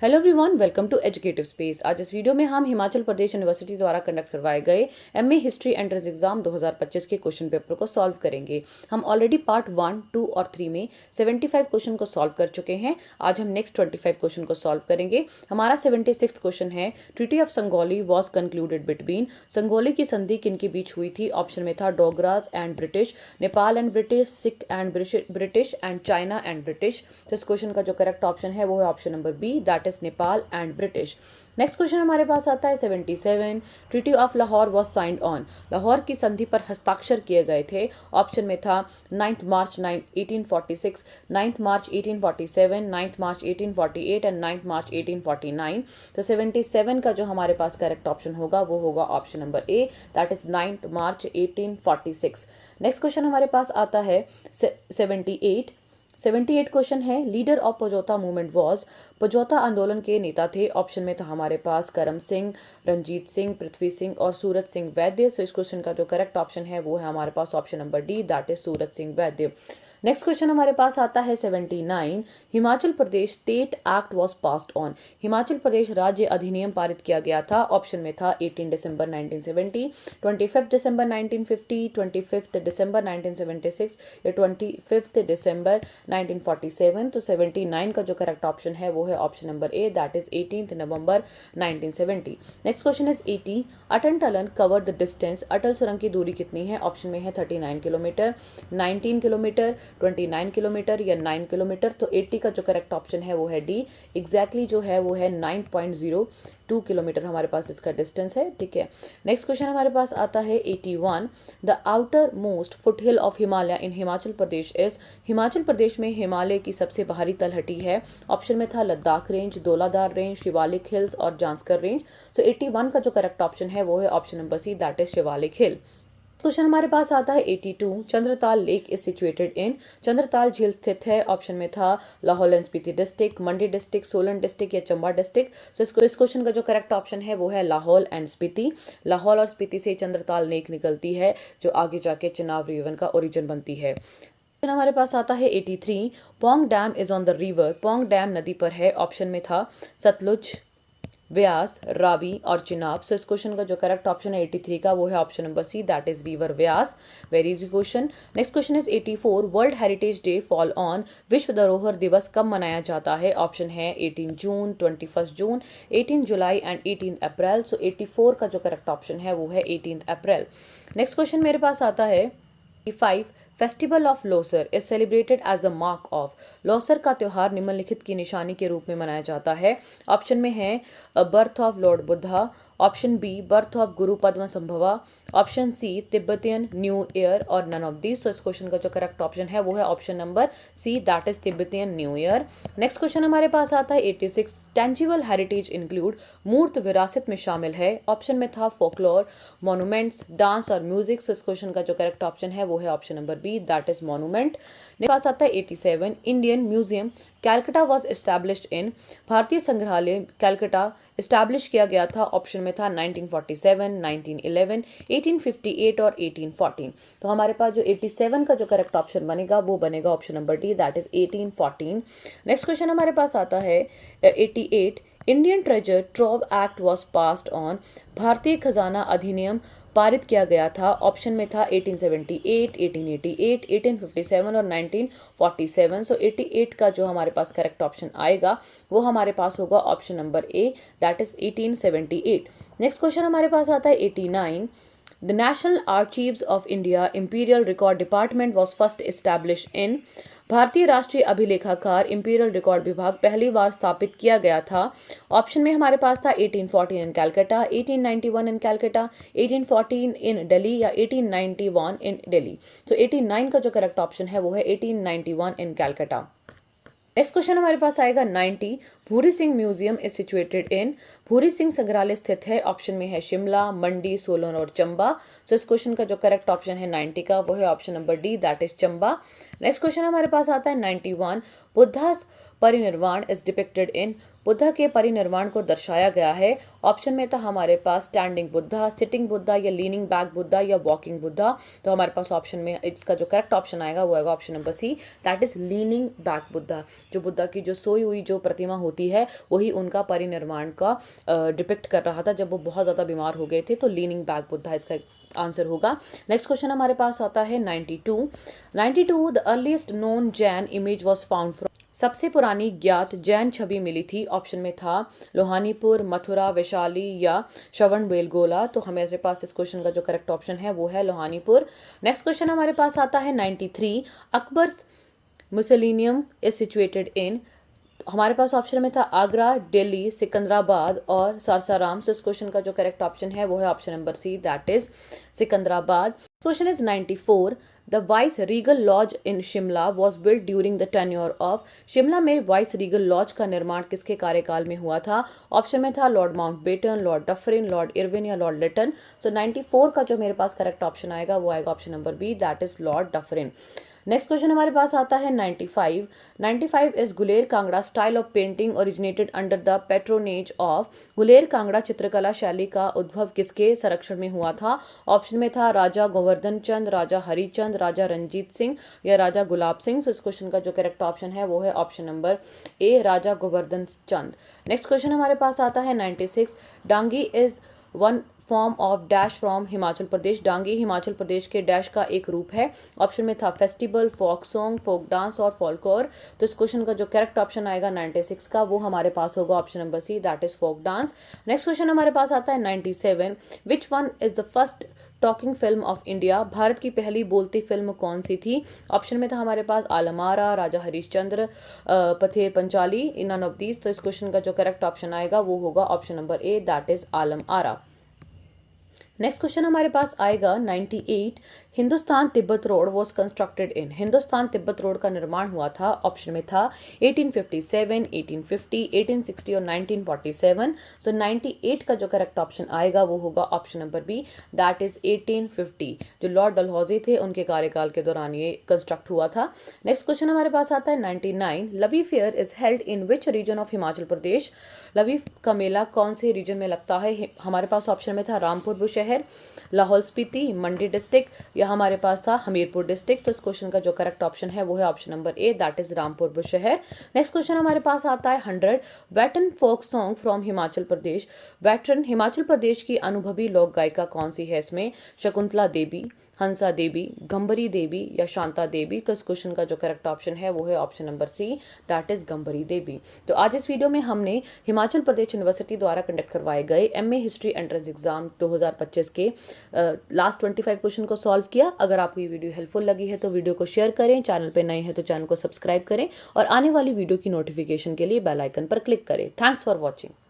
Hello everyone, welcome to educative space. आज इस video में हम हिमाचल प्रदेश यूनिवर्सिटी द्वारा कंडक्ट करवाए गए एमए हिस्ट्री एंट्रेंस एग्जाम 2025 के क्वेश्चन पेपर को सॉल्व करेंगे। हम ऑलरेडी पार्ट 1, 2 और 3 में 75 क्वेश्चन को सॉल्व कर चुके हैं। आज हम नेक्स्ट 25 क्वेश्चन को सॉल्व करेंगे। हमारा 76th क्वेश्चन है, treaty of Sangolli was concluded between. Sangolli की संधि किन के बीच हुई थी? ऑप्शन में था Dogras and British, Nepal and British, Sikh and British and China and British. तो इस क्वेश्चन का जो करेक्ट ऑप्शन है वो है option number B, that is Nepal and British. Next question हमारे पास आता है 77, treaty of Lahore was signed on. Lahore की संधि पर हस्ताक्षर किए गए थे। ऑप्शन में था 9 मार्च 1846, 9 मार्च 1847, 9 मार्च 1848 एंड 9 मार्च 1849। तो 77 का जो हमारे पास करेक्ट ऑप्शन होगा वो होगा option number A, that is 9 March 1846। Next question हमारे पास आता है 78 क्वेश्चन है, लीडर ऑफ पजौता मूवमेंट वॉज। पजौता आंदोलन के नेता थे। ऑप्शन में था हमारे पास करम सिंह, रंजीत सिंह, पृथ्वी सिंह और सूरत सिंह वैद्य। सो इस क्वेश्चन का जो करेक्ट ऑप्शन है वो है हमारे पास option number D, that is Surat Singh Vaidya. Next question हमारे पास आता है 79, Himachal Pradesh state act was passed on. Himachal Pradesh राज्य अधिनियम पारित किया गया था। ऑप्शन में था 18 दिसंबर 1970, 25 दिसंबर 1950, 25 दिसंबर 1976 या 25 दिसंबर 1947। तो 79 का जो करेक्ट ऑप्शन है वो है option number A, that is 18 November 1970। Next question is 80, Atal tunnel cover the distance. Atal सुरंग की दूरी कितनी है? ऑप्शन में है 39 किलोमीटर, 19 किलोमीटर, 29 किलोमीटर या 9 किलोमीटर। तो 80 का जो करेक्ट ऑप्शन है वो है डी, एग्जैक्टली जो है वो है 9.02 किलोमीटर हमारे पास इसका डिस्टेंस है। ठीक है, नेक्स्ट क्वेश्चन हमारे पास आता है 81, the outer most foothill of Himalaya in Himachal Pradesh is. Himachal Pradesh में हिमालय की सबसे बाहरी तलहटी है। ऑप्शन में था Ladakh range, Dhauladhar range, Shivalik hills और जांस्कर रेंज। सो 81 का जो करेक्ट ऑप्शन है वो है option number C, that is Shivalik hill. Question हमारे पास आता है 82, Chandratal lake is situated in. Chandratal झील स्थित है। ऑप्शन में था Lahaul and Spiti district, Mandi district, Solan district या चंबा डिस्ट्रिक्ट। सो इस क्वेश्चन का जो करेक्ट ऑप्शन है वो है लाहौल एंड स्पीति। लाहौल और स्पीति से चंद्रताल लेक निकलती है जो आगे जाके चिनाब रिवर का ओरिजिन बनती है। हमारे पास आता है 83, Pong dam is on the river. Pong dam नदी पर है। ऑप्शन में था सतलुज, व्यास, रावी और चिनाब। सो इस क्वेश्चन का जो करेक्ट ऑप्शन है 83 का वो है option number C, that is river Vyas. Very easy question. Next question is 84, world heritage day fall on. विश्व धरोहर दिवस कब मनाया जाता है? ऑप्शन है 18 जून, 21 जून, 18 जुलाई एंड 18 अप्रैल। सो 84 का जो करेक्ट ऑप्शन है वो है 18 अप्रैल। नेक्स्ट क्वेश्चन मेरे पास आता है 5, festival of Losar is celebrated as the mark of. Losar का त्योहार निम्नलिखित की निशानी के रूप में मनाया जाता है। ऑप्शन में है birth of lord Buddha, option B birth of Guru Padma Sambhava, option C Tibetan new year और नन ऑफ दी। सो इस क्वेश्चन का जो करेक्ट ऑप्शन है वो है option number C, that is Tibetan new year. Next question हमारे पास आता है 86, टेंजिबल हेरिटेज इंक्लूड। मूर्त विरासत में शामिल है। ऑप्शन में था फोकलोर, मॉन्यूमेंट्स, डांस और म्यूजिक। सो इस क्वेश्चन का जो करेक्ट ऑप्शन है वो है option number B, that is monument. मेरे पास आता है 87, Indian museum Calcutta was established in. भारतीय संग्रहालय कैलकटा इस्टेब्लिश किया गया था। ऑप्शन में था 1947, 1911, 1858 और 1814। तो हमारे पास जो 87 का जो करेक्ट ऑप्शन बनेगा वो बनेगा option number D, that is 1814। Next question हमारे पास आता है 88, Indian treasure trove act was passed on. भारतीय खजाना अधिनियम पारित किया गया था। ऑप्शन में था 1878, 1888, 1857 और 1947। सो 88 का जो हमारे पास करेक्ट ऑप्शन आएगा वो हमारे पास होगा option number A, that is 1878। Next question हमारे पास आता है 89, the national archives of India imperial record department was first establish in. भारतीय राष्ट्रीय अभिलेखागार इंपीरियल रिकॉर्ड विभाग पहली बार स्थापित किया गया था। ऑप्शन में हमारे पास था 1814 इन कैलकाटा, 1891 इन कैलकाटा, 1814 इन दिल्ली या 1891 इन दिल्ली। तो 89 का जो करेक्ट ऑप्शन है वो है 1891 इन कैलकाटा। नेक्स्ट क्वेश्चन हमारे पास आएगा 90, Bhuri Singh museum is situated इन। भूरी सिंह संग्रहालय स्थित है। ऑप्शन में है शिमला, मंडी, सोलन और चंबा। सो इस क्वेश्चन का जो करेक्ट ऑप्शन है 90 का वो है option number D, that is Chamba. Next question हमारे पास आता है 91, Buddha's parinirvana is depicted in. Buddha के परिनिर्वाण को दर्शाया गया है? ऑप्शन में था हमारे पास स्टैंडिंग बुद्धा, सिटिंग बुद्धा या लीनिंग बैक बुद्धा या वॉकिंग बुद्धा। तो हमारे पास ऑप्शन में इसका जो करेक्ट ऑप्शन आएगा वो आएगा option number C, that is leaning back Buddha. जो बुद्धा की जो सोई हुई जो प्रतिमा होती है वही उनका परिनिर्वाण का डिपिक्ट कर रहा था जब वो बहुत ज़्यादा बीमार हो गए थे। तो लीनिंग बैक बुद्धा इसका आंसर होगा। नेक्स्ट क्वेश्चन हमारे पास आता है 92 the earliest known Jain image was found from. सबसे पुरानी ज्ञात जैन छवि मिली थी, ऑप्शन में था लोहानीपुर, मथुरा, वैशाली या श्रवण बेलगोला। तो हमारे पास इस क्वेश्चन का जो करेक्ट ऑप्शन है वो है लोहानीपुर। नेक्स्ट क्वेश्चन हमारे पास आता है 93 अकबर मुसलिनियम इज सिचुएटेड इन। हमारे पास ऑप्शन में था आगरा, दिल्ली, सिकंदराबाद और सासाराम। सो इस क्वेश्चन का जो करेक्ट ऑप्शन है वो है option number C, that is Secunderabad. Question is 94 the viceregal lodge in Shimla was build during the tenure of. Shimla में वाइस रीगल लॉज का निर्माण किसके कार्यकाल में हुआ था? ऑप्शन में था Lord Mountbatten, Lord Dufferin, Lord Irwin या लॉर्ड लिटन। सो 94 का जो मेरे पास करेक्ट ऑप्शन आएगा वो आएगा option number B, that is lord Dufferin. Next question हमारे पास आता है 95 is Guler Kangra style of painting originated under the patronage of. Guler Kangra चित्रकला शैली का उद्भव किसके संरक्षण में हुआ था? ऑप्शन में था राजा गोवर्धन चंद, राजा हरिचंद, राजा रंजीत सिंह या राजा गुलाब सिंह। सो इस क्वेश्चन का जो करेक्ट ऑप्शन है वो है option number A, Raja Govardhan Chand. Next question हमारे पास आता है 96 Dangi is one form of dash from Himachal Pradesh. Dangi Himachal Pradesh के डैश का एक रूप है। ऑप्शन में था festival, folk song, folk dance और फोल्कलोर। तो इस क्वेश्चन का जो करेक्ट ऑप्शन आएगा 96 का वो हमारे पास होगा option number C, that is folk dance. Next question हमारे पास आता है 97 which one is the first talking film of India. भारत की पहली बोलती फिल्म कौन सी थी? ऑप्शन में था हमारे पास आलम आरा, राजा Harishchandra, Pather Panchali, none of these. तो इस क्वेश्चन का जो करेक्ट ऑप्शन आएगा वो होगा option number A, that is Alam Ara. Next question हमारे पास आएगा 98 Hindustan Tibet road was constructed in. Hindustan Tibet road का निर्माण हुआ था, ऑप्शन में था 1857, 1850, 1860 और 1947। सो 98 का जो करेक्ट ऑप्शन आएगा वो होगा option number B, that is 1850। जो लॉर्ड डलहौजी थे उनके कार्यकाल के दौरान ये कंस्ट्रक्ट हुआ था। नेक्स्ट क्वेश्चन हमारे पास आता है 99 Lavi fair is held in which region of Himachal Pradesh. Lavi का मेला कौन से रीजन में लगता है? हमारे पास ऑप्शन में था रामपुर बुशहर, लाहौल स्पीति, मंडी डिस्ट्रिक्ट या हमारे पास था हमीरपुर डिस्ट्रिक्ट। तो इस क्वेश्चन का जो करेक्ट ऑप्शन है वो है option number A, that is Rampur Bushahr. Next question हमारे पास आता है 100 veteran folk song from Himachal Pradesh. Veteran Himachal Pradesh की अनुभवी लोक गायिका कौन सी है? इसमें शकुंतला देवी, हंसा देवी, गंबरी देवी या शांता देवी। तो इस क्वेश्चन का जो करेक्ट ऑप्शन है वो है option number C, that is Gambhri Devi. तो आज इस वीडियो में हमने हिमाचल प्रदेश यूनिवर्सिटी द्वारा कंडक्ट करवाए गए एमए हिस्ट्री एंट्रेंस एग्जाम 2025 के लास्ट 25 क्वेश्चन को सॉल्व किया। अगर आपको ये वीडियो हेल्पफुल लगी है तो वीडियो को शेयर करें, चैनल पर नए हैं तो चैनल को सब्सक्राइब करें और आने वाली वीडियो की नोटिफिकेशन के लिए बेल आइकन पर क्लिक करें। Thanks for watching.